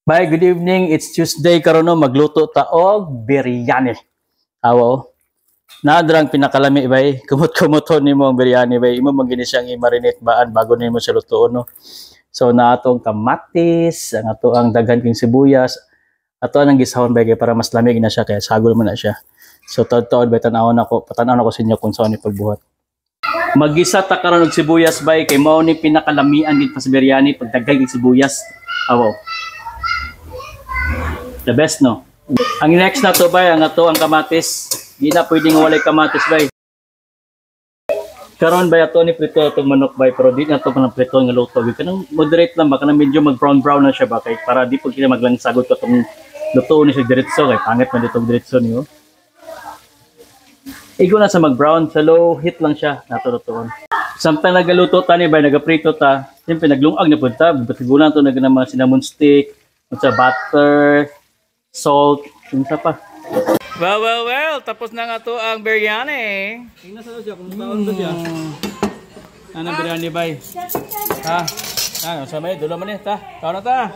Bye, good evening. It's Tuesday karon no magluto ta og biryani. Awo. Nadrang pinakalami bay. Kumot-kumoton nimo ang biryani bay. Imo magini siyang i-marinate baan bago nimo siya lutuon no. So na atong kamatis, ang ato ang daghan king sibuyas. Ato ang gisahon bay kay para mas lamig na siya kaya sagol mo na siya. So tuod-tuod bay tan-awon ako, patan-aw ako sa inyo kung saan ni pagbuhat. Magisa ta karon og sibuyas bay kay mao ni pinakalamian gid pa sa biryani pag daghan king sibuyas. Awo. The best no. Ang next na to bay ang ato ang kamatis. Di na pwedeng walay kamatis bay. Karon bay ato ni prito itong manok bay pero di na to panang prito nga luto. Kanang moderate lang ba kanang medyo mag brown na siya ba kay para di pud kina maglangsagod ka tong luto ni siya diretso kay pangit man ditong diretso niyo. Igo na sa mag brown sa low heat lang siya nato lutoon. Samtang nagaluto ta ni bay nagaprito ta, siyempre naglungag na pud ta, batigulan to nagana mga cinnamon stick, sa butter, salt, unsa pa. Well, tapos na nga to ang biryani. Tingnan sa siya kung taon to siya. Ano biryani bay? Ha? Ano sa may dulo man ta? Taon na ta.